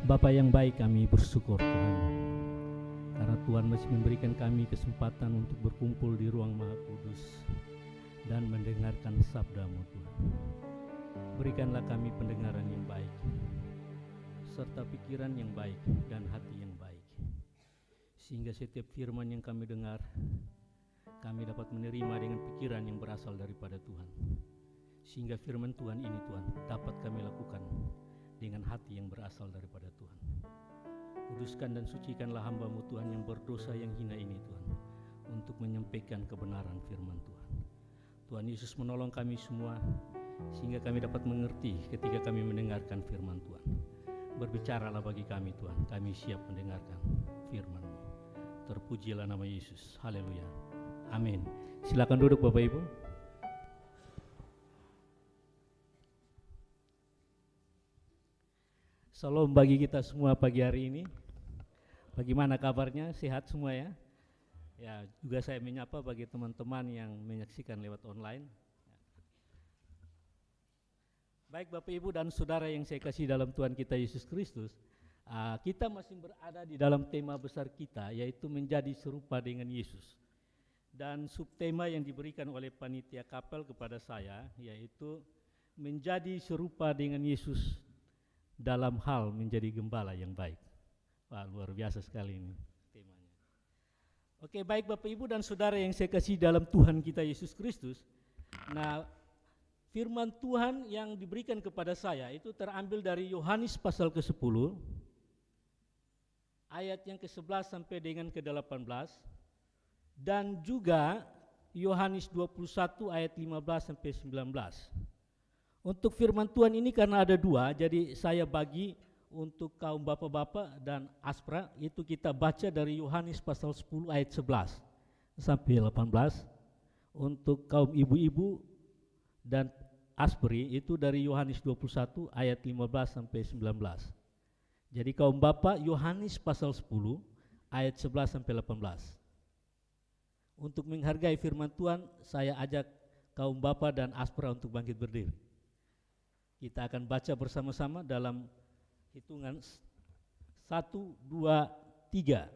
Bapa yang baik, kami bersyukur Tuhan, karena Tuhan masih memberikan kami kesempatan untuk berkumpul di ruang Maha Kudus dan mendengarkan sabda-Mu Tuhan. Berikanlah kami pendengaran yang baik, serta pikiran yang baik dan hati yang baik, sehingga setiap firman yang kami dengar, kami dapat menerima dengan pikiran yang berasal daripada Tuhan, sehingga firman Tuhan ini Tuhan dapat kami lakukan dengan hati yang berasal daripada Tuhan. Kuduskan dan sucikanlah hamba-Mu Tuhan yang berdosa yang hina ini Tuhan, untuk menyampaikan kebenaran firman Tuhan. Tuhan Yesus menolong kami semua, sehingga kami dapat mengerti ketika kami mendengarkan firman Tuhan. Berbicaralah bagi kami Tuhan, kami siap mendengarkan firman-Mu. Terpujilah nama Yesus, haleluya, amin. Silakan duduk Bapak Ibu. Salam bagi kita semua pagi hari ini. Bagaimana kabarnya? Sehat semua ya? Ya, juga saya menyapa bagi teman-teman yang menyaksikan lewat online. Baik Bapak Ibu dan Saudara yang saya kasih dalam Tuhan kita Yesus Kristus, kita masih berada di dalam tema besar kita, yaitu menjadi serupa dengan Yesus. Dan subtema yang diberikan oleh panitia kapel kepada saya, yaitu menjadi serupa dengan Yesus dalam hal menjadi gembala yang baik. Wah, luar biasa sekali ini temanya. Oke, baik Bapak Ibu dan Saudara yang saya kasih dalam Tuhan kita Yesus Kristus. Nah, firman Tuhan yang diberikan kepada saya itu terambil dari Yohanes pasal ke-10 ayat yang ke-11 sampai dengan ke-18, dan juga Yohanes 21 ayat 15 sampai 19. Untuk firman Tuhan ini karena ada dua, jadi saya bagi untuk kaum bapak-bapak dan Aspra, itu kita baca dari Yohanes pasal 10 ayat 11 sampai 18. Untuk kaum ibu-ibu dan Aspri itu dari Yohanes 21 ayat 15 sampai 19. Jadi kaum bapak Yohanes pasal 10 ayat 11 sampai 18. Untuk menghargai firman Tuhan, saya ajak kaum bapak dan Aspra untuk bangkit berdiri. Kita akan baca bersama-sama dalam hitungan 1, 2, 3.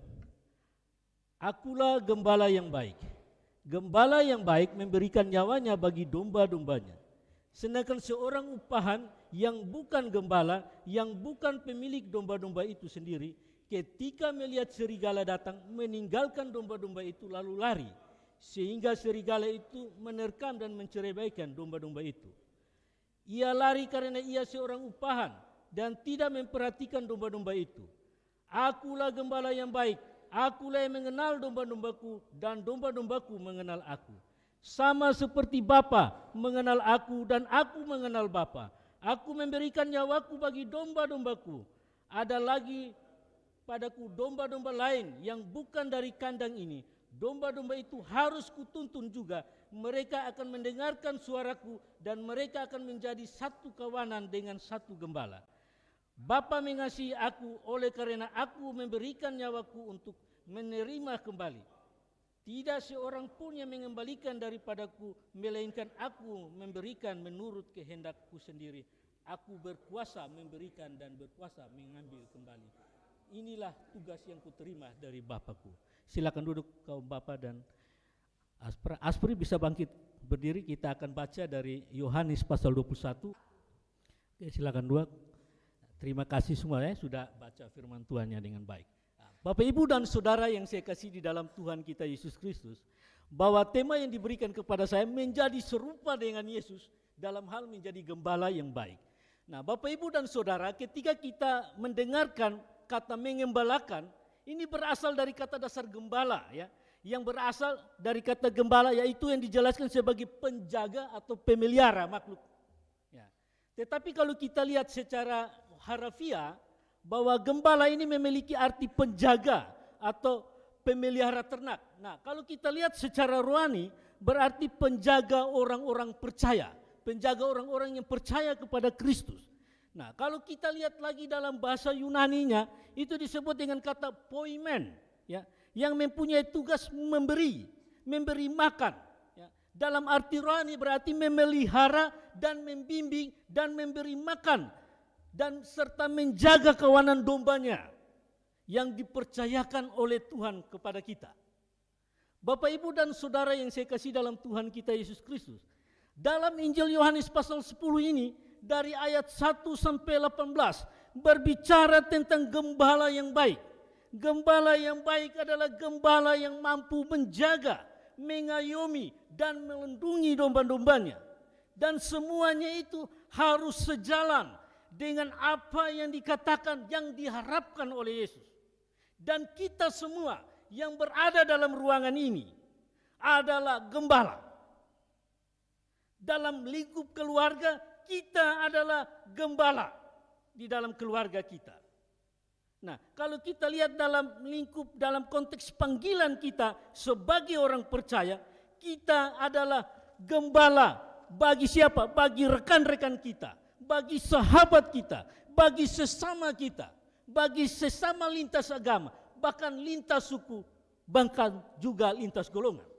Akulah gembala yang baik. Gembala yang baik memberikan nyawanya bagi domba-dombanya. Sedangkan seorang upahan yang bukan gembala, yang bukan pemilik domba-domba itu sendiri, ketika melihat serigala datang, meninggalkan domba-domba itu lalu lari, sehingga serigala itu menerkam dan menceraikan domba-domba itu. Ia lari karena ia seorang upahan dan tidak memperhatikan domba-domba itu. Akulah gembala yang baik, akulah yang mengenal domba-dombaku dan domba-dombaku mengenal aku. Sama seperti Bapa mengenal aku dan aku mengenal Bapa. Aku memberikan nyawaku bagi domba-dombaku. Ada lagi padaku domba-domba lain yang bukan dari kandang ini. Domba-domba itu harus kutuntun juga. Mereka akan mendengarkan suaraku dan mereka akan menjadi satu kawanan dengan satu gembala. Bapa mengasihi aku oleh karena aku memberikan nyawaku untuk menerima kembali. Tidak seorang pun yang mengembalikan daripadaku, melainkan aku memberikan menurut kehendakku sendiri. Aku berkuasa memberikan dan berkuasa mengambil kembali. Inilah tugas yang kuterima dari Bapakku. Silakan duduk kaum bapak dan Aspra. Aspri bisa bangkit berdiri, kita akan baca dari Yohanes pasal 21. Oke, silakan dua. Terima kasih semua ya sudah baca firman Tuhannya dengan baik. Bapak Ibu dan Saudara yang saya kasih di dalam Tuhan kita Yesus Kristus, bahwa tema yang diberikan kepada saya menjadi serupa dengan Yesus dalam hal menjadi gembala yang baik. Nah, Bapak Ibu dan Saudara, ketika kita mendengarkan kata mengembalakan, ini berasal dari kata dasar gembala ya, yang berasal dari kata gembala, yaitu yang dijelaskan sebagai penjaga atau pemelihara makhluk. Ya. Tetapi kalau kita lihat secara harafiah, bahwa gembala ini memiliki arti penjaga atau pemelihara ternak. Nah, kalau kita lihat secara rohani, berarti penjaga orang-orang percaya, penjaga orang-orang yang percaya kepada Kristus. Nah, kalau kita lihat lagi dalam bahasa Yunaninya, itu disebut dengan kata poimen, ya, yang mempunyai tugas memberi makan. Ya. Dalam arti rohani berarti memelihara dan membimbing dan memberi makan dan serta menjaga kawanan dombanya yang dipercayakan oleh Tuhan kepada kita. Bapak, Ibu, dan Saudara yang saya kasih dalam Tuhan kita Yesus Kristus, dalam Injil Yohanes pasal 10 ini, dari ayat 1 sampai 18, berbicara tentang gembala yang baik. Gembala yang baik adalah gembala yang mampu menjaga, mengayomi, dan melindungi domba-dombanya. Dan semuanya itu harus sejalan dengan apa yang dikatakan, yang diharapkan oleh Yesus. Dan kita semua yang berada dalam ruangan ini adalah gembala. Dalam lingkup keluarga, kita adalah gembala di dalam keluarga kita. Nah, kalau kita lihat dalam lingkup, dalam konteks panggilan kita sebagai orang percaya, kita adalah gembala bagi siapa? Bagi rekan-rekan kita, bagi sahabat kita, bagi sesama kita, bagi sesama lintas agama, bahkan lintas suku, bahkan juga lintas golongan.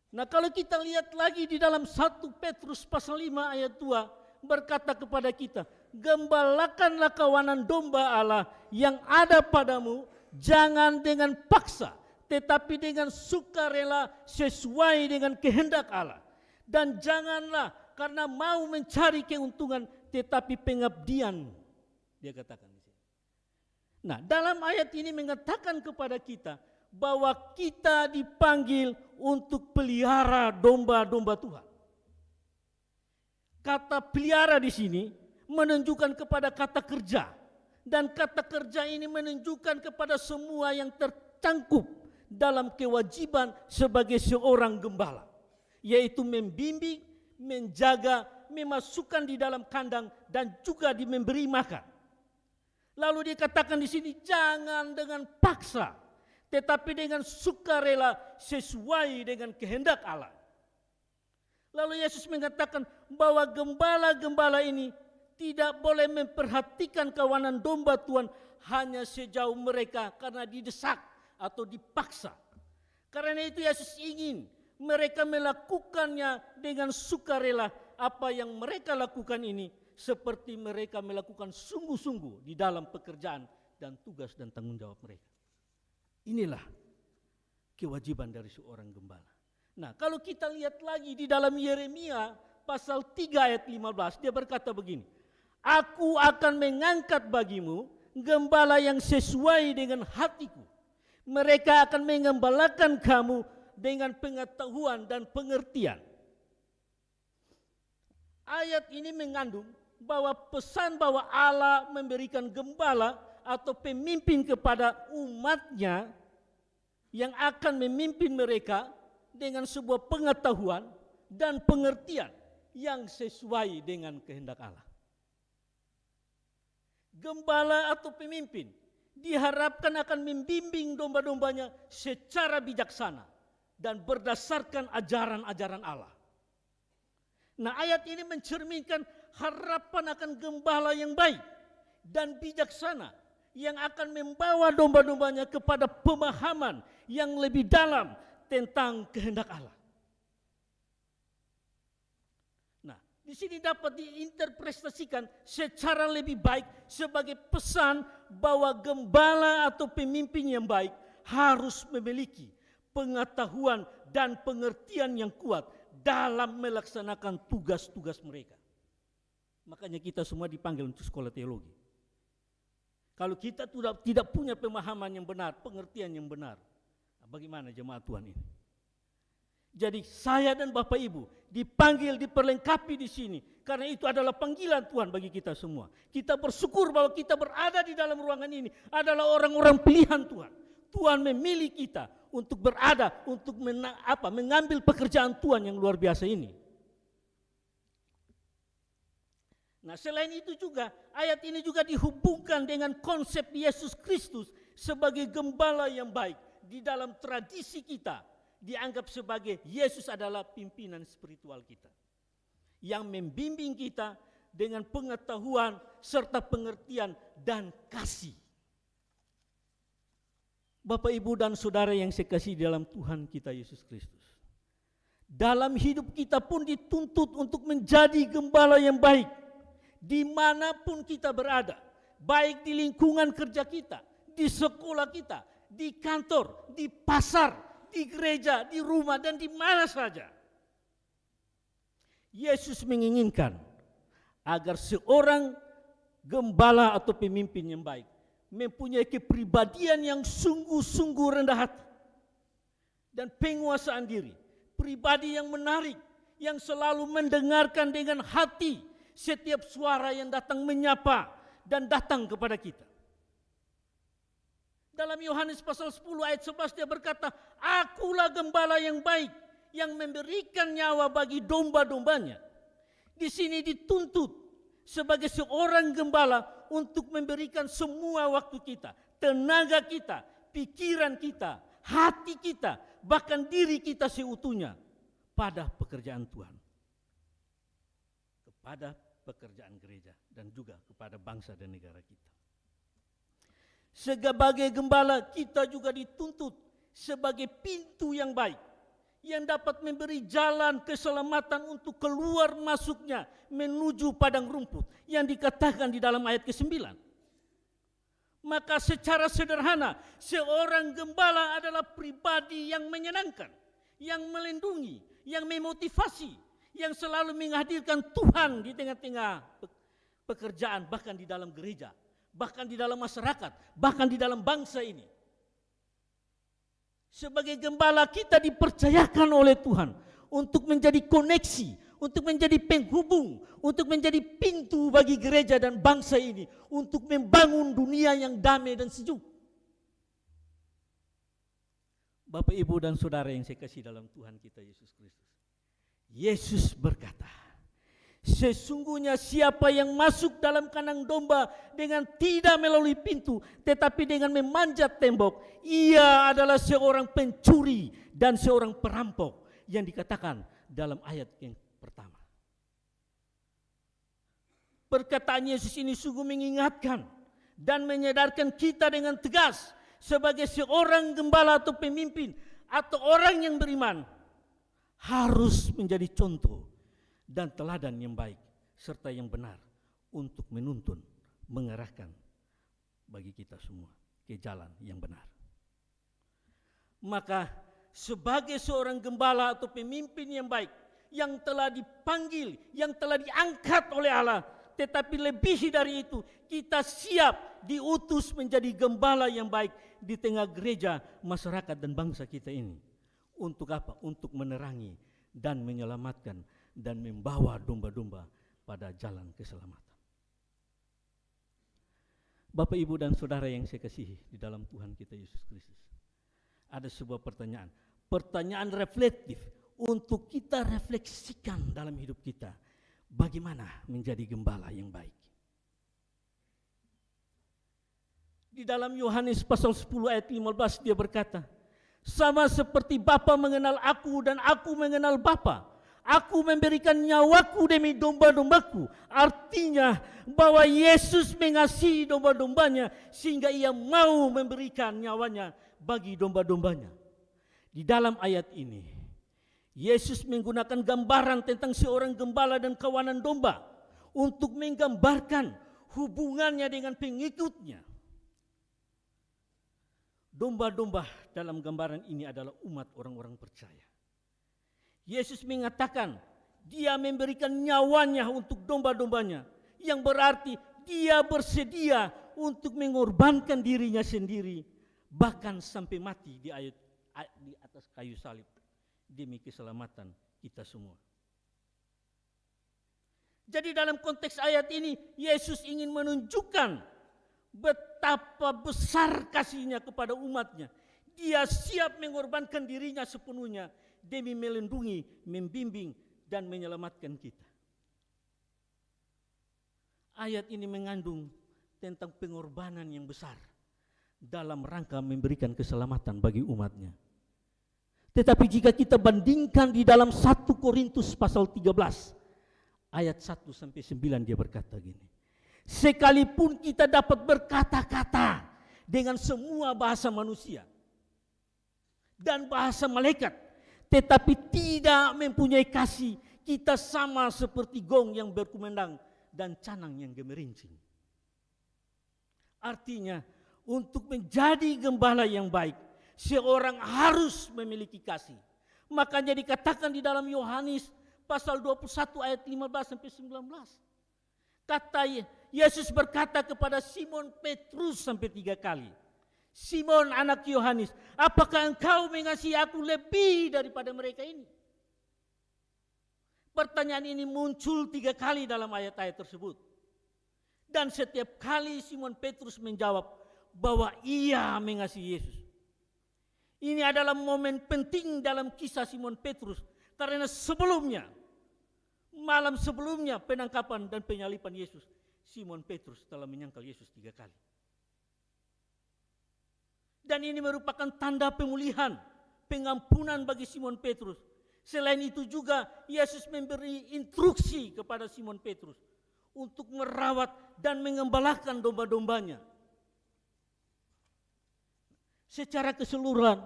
Nah, kalau kita lihat lagi di dalam 1 Petrus pasal 5 ayat 2 berkata kepada kita, gembalakanlah kawanan domba Allah yang ada padamu, jangan dengan paksa, tetapi dengan sukarela sesuai dengan kehendak Allah. Dan janganlah karena mau mencari keuntungan, tetapi pengabdian, dia katakan di sini. Nah, dalam ayat ini mengatakan kepada kita bahwa kita dipanggil untuk pelihara domba-domba Tuhan. Kata pelihara di sini menunjukkan kepada kata kerja, dan kata kerja ini menunjukkan kepada semua yang tercangkup dalam kewajiban sebagai seorang gembala, yaitu membimbing, menjaga, memasukkan di dalam kandang, dan juga memberi makan. Lalu dikatakan di sini, jangan dengan paksa, tetapi dengan sukarela sesuai dengan kehendak Allah. Lalu Yesus mengatakan bahwa gembala-gembala ini tidak boleh memperhatikan kawanan domba Tuhan hanya sejauh mereka karena didesak atau dipaksa. Karena itu Yesus ingin mereka melakukannya dengan sukarela. Apa yang mereka lakukan ini seperti mereka melakukan sungguh-sungguh di dalam pekerjaan dan tugas dan tanggung jawab mereka. Inilah kewajiban dari seorang gembala. Nah, kalau kita lihat lagi di dalam Yeremia pasal 3 ayat 15, dia berkata begini, aku akan mengangkat bagimu gembala yang sesuai dengan hatiku. Mereka akan mengembalakan kamu dengan pengetahuan dan pengertian. Ayat ini mengandung bahwa pesan bahwa Allah memberikan gembala atau pemimpin kepada umatnya yang akan memimpin mereka dengan sebuah pengetahuan dan pengertian yang sesuai dengan kehendak Allah. Gembala atau pemimpin diharapkan akan membimbing domba-dombanya secara bijaksana dan berdasarkan ajaran-ajaran Allah. Nah, ayat ini mencerminkan harapan akan gembala yang baik dan bijaksana yang akan membawa domba-dombanya kepada pemahaman yang lebih dalam tentang kehendak Allah. Nah, di sini dapat diinterpretasikan secara lebih baik sebagai pesan bahwa gembala atau pemimpin yang baik harus memiliki pengetahuan dan pengertian yang kuat dalam melaksanakan tugas-tugas mereka. Makanya kita semua dipanggil untuk sekolah teologi. Kalau kita tidak punya pemahaman yang benar, pengertian yang benar, bagaimana jemaat Tuhan ini? Jadi saya dan Bapak Ibu dipanggil, diperlengkapi di sini. Karena itu adalah panggilan Tuhan bagi kita semua. Kita bersyukur bahwa kita berada di dalam ruangan ini adalah orang-orang pilihan Tuhan. Tuhan memilih kita untuk berada, untuk mengambil pekerjaan Tuhan yang luar biasa ini. Nah, selain itu juga ayat ini juga dihubungkan dengan konsep Yesus Kristus sebagai gembala yang baik. Di dalam tradisi kita dianggap sebagai Yesus adalah pimpinan spiritual kita yang membimbing kita dengan pengetahuan serta pengertian dan kasih. Bapak, Ibu, dan Saudara yang saya kasih dalam Tuhan kita Yesus Kristus, dalam hidup kita pun dituntut untuk menjadi gembala yang baik dimanapun kita berada, baik di lingkungan kerja kita, di sekolah kita, di kantor, di pasar, di gereja, di rumah, dan di mana saja. Yesus menginginkan agar seorang gembala atau pemimpin yang baik mempunyai kepribadian yang sungguh-sungguh rendah hati dan penguasaan diri, pribadi yang menarik, yang selalu mendengarkan dengan hati setiap suara yang datang menyapa dan datang kepada kita. Dalam Yohanes pasal 10 ayat 11 dia berkata, "Akulah gembala yang baik yang memberikan nyawa bagi domba-dombanya." Di sini dituntut sebagai seorang gembala untuk memberikan semua waktu kita, tenaga kita, pikiran kita, hati kita, bahkan diri kita seutuhnya pada pekerjaan Tuhan, kepada pekerjaan gereja, dan juga kepada bangsa dan negara kita. Sebagai gembala kita juga dituntut sebagai pintu yang baik yang dapat memberi jalan keselamatan untuk keluar masuknya menuju padang rumput yang dikatakan di dalam ayat ke-9. Maka secara sederhana, seorang gembala adalah pribadi yang menyenangkan, yang melindungi, yang memotivasi, yang selalu menghadirkan Tuhan di tengah-tengah pekerjaan, bahkan di dalam gereja, bahkan di dalam masyarakat, bahkan di dalam bangsa ini. Sebagai gembala kita dipercayakan oleh Tuhan untuk menjadi koneksi, untuk menjadi penghubung, untuk menjadi pintu bagi gereja dan bangsa ini, untuk membangun dunia yang damai dan sejuk. Bapak, Ibu, dan Saudara yang saya kasih dalam Tuhan kita Yesus Kristus. Yesus berkata, "Sesungguhnya siapa yang masuk dalam kandang domba dengan tidak melalui pintu, tetapi dengan memanjat tembok, ia adalah seorang pencuri dan seorang perampok," yang dikatakan dalam ayat yang pertama. Perkataan Yesus ini sungguh mengingatkan dan menyadarkan kita dengan tegas sebagai seorang gembala atau pemimpin atau orang yang beriman harus menjadi contoh dan teladan yang baik serta yang benar untuk menuntun, mengarahkan bagi kita semua ke jalan yang benar. Maka sebagai seorang gembala atau pemimpin yang baik, yang telah dipanggil, yang telah diangkat oleh Allah, tetapi lebih dari itu, kita siap diutus menjadi gembala yang baik di tengah gereja, masyarakat, dan bangsa kita ini. Untuk apa? Untuk menerangi dan menyelamatkan dan membawa domba-domba pada jalan keselamatan. Bapak, Ibu, dan Saudara yang saya kasihi di dalam Tuhan kita Yesus Kristus, ada sebuah pertanyaan reflektif untuk kita refleksikan dalam hidup kita. Bagaimana menjadi gembala yang baik? Di dalam Yohanes pasal 10 ayat 15 dia berkata, "Sama seperti Bapa mengenal aku dan aku mengenal Bapa, aku memberikan nyawaku demi domba-dombaku." Artinya bahwa Yesus mengasihi domba-dombanya sehingga ia mau memberikan nyawanya bagi domba-dombanya. Di dalam ayat ini Yesus menggunakan gambaran tentang seorang gembala dan kawanan domba untuk menggambarkan hubungannya dengan pengikutnya. Domba-domba dalam gambaran ini adalah umat orang-orang percaya. Yesus mengatakan dia memberikan nyawanya untuk domba-dombanya, yang berarti dia bersedia untuk mengorbankan dirinya sendiri, bahkan sampai mati di atas kayu salib demi keselamatan kita semua. Jadi dalam konteks ayat ini Yesus ingin menunjukkan betapa besar kasihnya kepada umatnya. Dia siap mengorbankan dirinya sepenuhnya demi melindungi, membimbing, dan menyelamatkan kita. Ayat ini mengandung tentang pengorbanan yang besar dalam rangka memberikan keselamatan bagi umatnya. Tetapi jika kita bandingkan di dalam 1 Korintus pasal 13 ayat 1 sampai 9 dia berkata gini, "Sekalipun kita dapat berkata-kata dengan semua bahasa manusia dan bahasa malaikat, tetapi tidak mempunyai kasih, kita sama seperti gong yang berkumandang dan canang yang gemerincing. Artinya, untuk menjadi gembala yang baik, seorang harus memiliki kasih. Makanya dikatakan di dalam Yohanes pasal 21 ayat 15 sampai 19. Kata Yesus berkata kepada Simon Petrus sampai 3 kali. Simon anak Yohanes, apakah engkau mengasihi aku lebih daripada mereka ini? Pertanyaan ini muncul 3 kali dalam ayat-ayat tersebut. Dan setiap kali Simon Petrus menjawab bahwa ia mengasihi Yesus. Ini adalah momen penting dalam kisah Simon Petrus. Karena malam sebelumnya penangkapan dan penyaliban Yesus, Simon Petrus telah menyangkal Yesus 3 kali. Dan ini merupakan tanda pemulihan, pengampunan bagi Simon Petrus. Selain itu juga Yesus memberi instruksi kepada Simon Petrus untuk merawat dan mengembalakan domba-dombanya. Secara keseluruhan,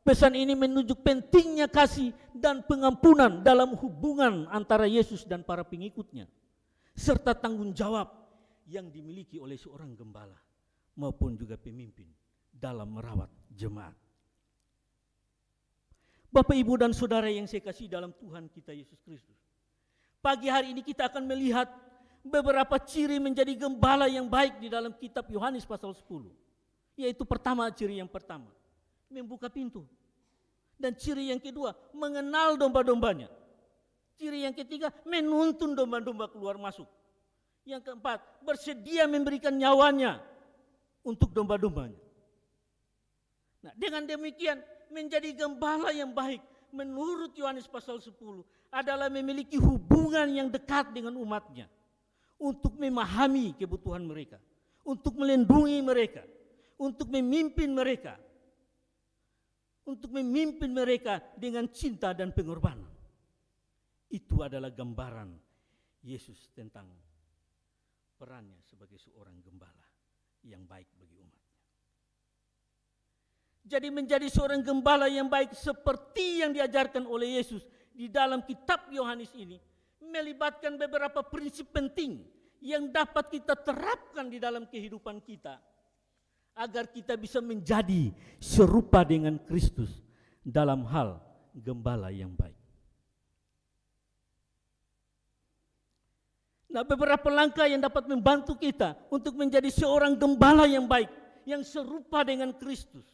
pesan ini menunjuk pentingnya kasih dan pengampunan dalam hubungan antara Yesus dan para pengikutnya, serta tanggung jawab yang dimiliki oleh seorang gembala maupun juga pemimpin dalam merawat jemaat. Bapak, Ibu, dan Saudara yang saya kasih dalam Tuhan kita Yesus Kristus, pagi hari ini kita akan melihat beberapa ciri menjadi gembala yang baik di dalam kitab Yohanes pasal 10. Yaitu ciri yang pertama, membuka pintu. Dan ciri yang kedua, mengenal domba-dombanya. Ciri yang ketiga, menuntun domba-domba keluar masuk. Yang keempat, bersedia memberikan nyawanya untuk domba-dombanya. Nah, dengan demikian menjadi gembala yang baik menurut Yohanes pasal 10 adalah memiliki hubungan yang dekat dengan umatnya untuk memahami kebutuhan mereka, untuk melindungi mereka, untuk memimpin mereka dengan cinta dan pengorbanan. Itu adalah gambaran Yesus tentang perannya sebagai seorang gembala yang baik bagi umatnya. Jadi menjadi seorang gembala yang baik seperti yang diajarkan oleh Yesus di dalam kitab Yohanes ini melibatkan beberapa prinsip penting yang dapat kita terapkan di dalam kehidupan kita agar kita bisa menjadi serupa dengan Kristus dalam hal gembala yang baik. Nah, beberapa langkah yang dapat membantu kita untuk menjadi seorang gembala yang baik, yang serupa dengan Kristus.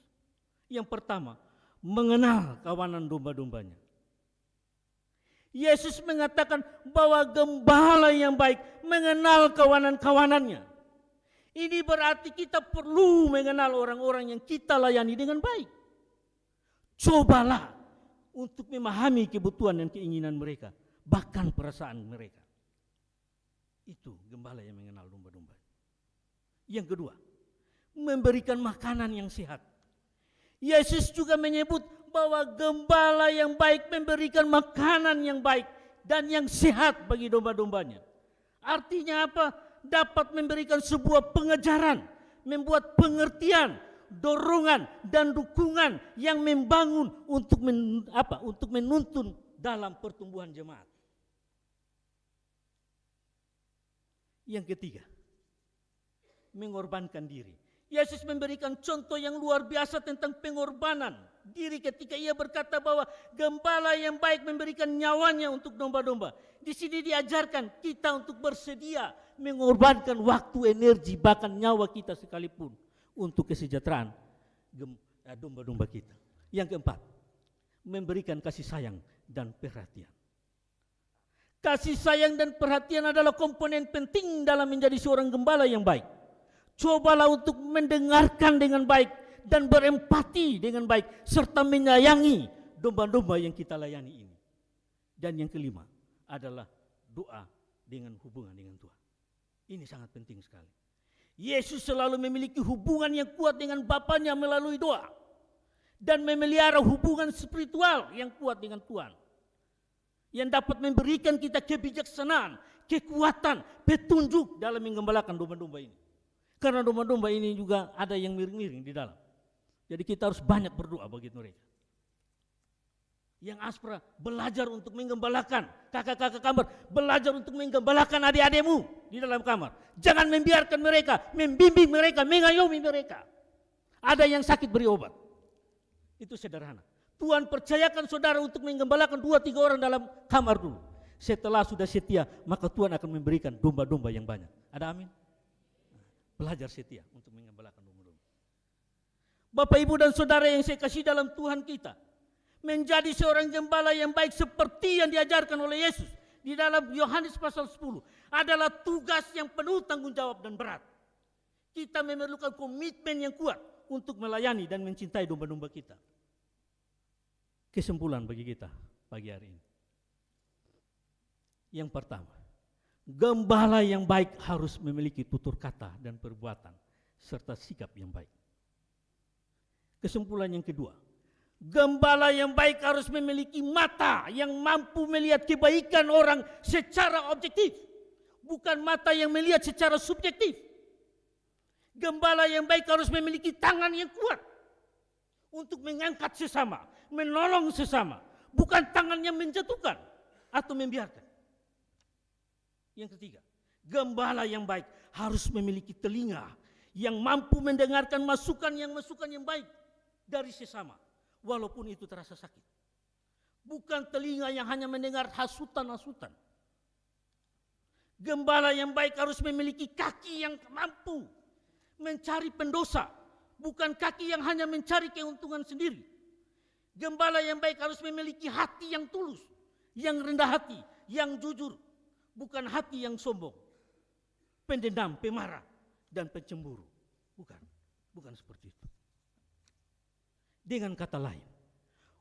Yang pertama, mengenal kawanan domba-dombanya. Yesus mengatakan bahwa gembala yang baik mengenal kawanan-kawanannya. Ini berarti kita perlu mengenal orang-orang yang kita layani dengan baik. Cobalah untuk memahami kebutuhan dan keinginan mereka, bahkan perasaan mereka. Itu gembala yang mengenal domba-domba. Yang kedua, memberikan makanan yang sehat. Yesus juga menyebut bahwa gembala yang baik memberikan makanan yang baik dan yang sehat bagi domba-dombanya. Artinya apa? Dapat memberikan sebuah pengejaran, membuat pengertian, dorongan dan dukungan yang membangun untuk menuntun dalam pertumbuhan jemaat. Yang ketiga, mengorbankan diri. Yesus memberikan contoh yang luar biasa tentang pengorbanan diri ketika ia berkata bahwa gembala yang baik memberikan nyawanya untuk domba-domba. Di sini diajarkan kita untuk bersedia mengorbankan waktu, energi, bahkan nyawa kita sekalipun untuk kesejahteraan domba-domba kita. Yang keempat, memberikan kasih sayang dan perhatian. Kasih sayang dan perhatian adalah komponen penting dalam menjadi seorang gembala yang baik. Cobalah untuk mendengarkan dengan baik dan berempati dengan baik serta menyayangi domba-domba yang kita layani ini. Dan yang kelima adalah doa dengan hubungan dengan Tuhan. Ini sangat penting sekali. Yesus selalu memiliki hubungan yang kuat dengan Bapanya melalui doa dan memelihara hubungan spiritual yang kuat dengan Tuhan, yang dapat memberikan kita kebijaksanaan, kekuatan, petunjuk dalam menggembalakan domba-domba ini. Karena domba-domba ini juga ada yang miring-miring di dalam. Jadi kita harus banyak berdoa bagi mereka. Yang Aspra belajar untuk menggembalakan kakak-kakak kamar, belajar untuk menggembalakan adik-adikmu di dalam kamar. Jangan membiarkan mereka, membimbing mereka, mengayomi mereka. Ada yang sakit beri obat. Itu sederhana. Tuhan percayakan saudara untuk menggembalakan 2-3 orang dalam kamar dulu. Setelah sudah setia, maka Tuhan akan memberikan domba-domba yang banyak. Ada amin? Belajar setia untuk menggembalakan domba-domba. Bapak, Ibu, dan saudara yang saya kasih dalam Tuhan kita, menjadi seorang gembala yang baik seperti yang diajarkan oleh Yesus di dalam Yohanes pasal 10 adalah tugas yang penuh tanggung jawab dan berat. Kita memerlukan komitmen yang kuat untuk melayani dan mencintai domba-domba kita. Kesimpulan bagi kita pagi hari ini. Yang pertama, gembala yang baik harus memiliki tutur kata dan perbuatan serta sikap yang baik. Kesimpulan yang kedua, gembala yang baik harus memiliki mata yang mampu melihat kebaikan orang secara objektif, bukan mata yang melihat secara subjektif. Gembala yang baik harus memiliki tangan yang kuat untuk mengangkat sesama, menolong sesama, bukan tangan yang menjatuhkan atau membiarkan. Yang ketiga, gembala yang baik harus memiliki telinga yang mampu mendengarkan masukan yang baik dari sesama, walaupun itu terasa sakit. Bukan telinga yang hanya mendengar hasutan-hasutan. Gembala yang baik harus memiliki kaki yang mampu mencari pendosa, bukan kaki yang hanya mencari keuntungan sendiri. Gembala yang baik harus memiliki hati yang tulus, yang rendah hati, yang jujur, bukan hati yang sombong, pendendam, pemarah, dan pencemburu. Bukan seperti itu. Dengan kata lain,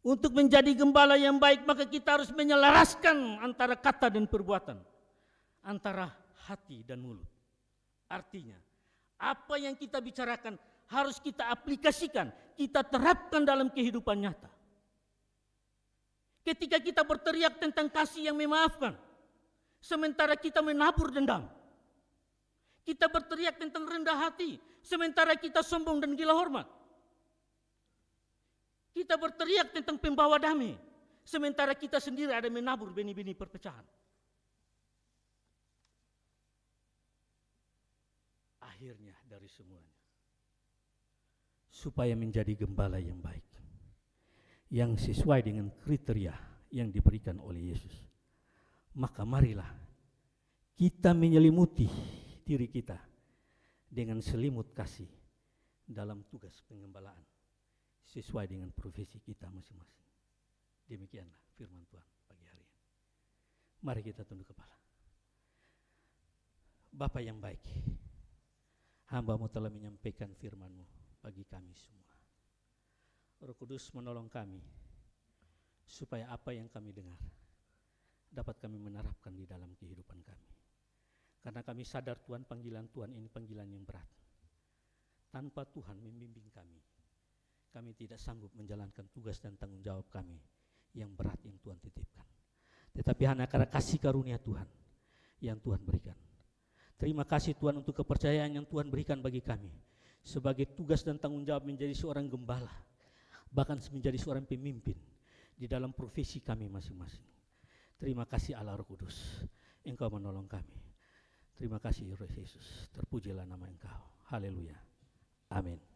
untuk menjadi gembala yang baik maka kita harus menyelaraskan antara kata dan perbuatan, antara hati dan mulut. Artinya, apa yang kita bicarakan harus kita aplikasikan, kita terapkan dalam kehidupan nyata. Ketika kita berteriak tentang kasih yang memaafkan, sementara kita menabur dendam. Kita berteriak tentang rendah hati, sementara kita sombong dan gila hormat. Kita berteriak tentang pembawa damai, sementara kita sendiri ada menabur benih-benih perpecahan. Akhirnya dari semuanya, supaya menjadi gembala yang baik, yang sesuai dengan kriteria yang diberikan oleh Yesus, maka marilah kita menyelimuti diri kita dengan selimut kasih dalam tugas pengembalaan sesuai dengan profesi kita masing-masing. Demikianlah firman Tuhan pagi hari ini. Mari kita tunduk kepala. Bapa yang baik, hamba-Mu telah menyampaikan firman-Mu bagi kami semua. Roh Kudus menolong kami supaya apa yang kami dengar dapat kami menerapkan di dalam kehidupan kami. Karena kami sadar Tuhan, panggilan Tuhan ini panggilan yang berat. Tanpa Tuhan membimbing kami tidak sanggup menjalankan tugas dan tanggung jawab kami yang berat yang Tuhan titipkan. Tetapi hanya karena kasih karunia Tuhan yang Tuhan berikan. Terima kasih Tuhan untuk kepercayaan yang Tuhan berikan bagi kami sebagai tugas dan tanggung jawab menjadi seorang gembala, bahkan menjadi seorang pemimpin di dalam profesi kami masing-masing. Terima kasih Allah Roh Kudus, Engkau menolong kami. Terima kasih Roh Yesus, terpujilah nama Engkau. Haleluya. Amin.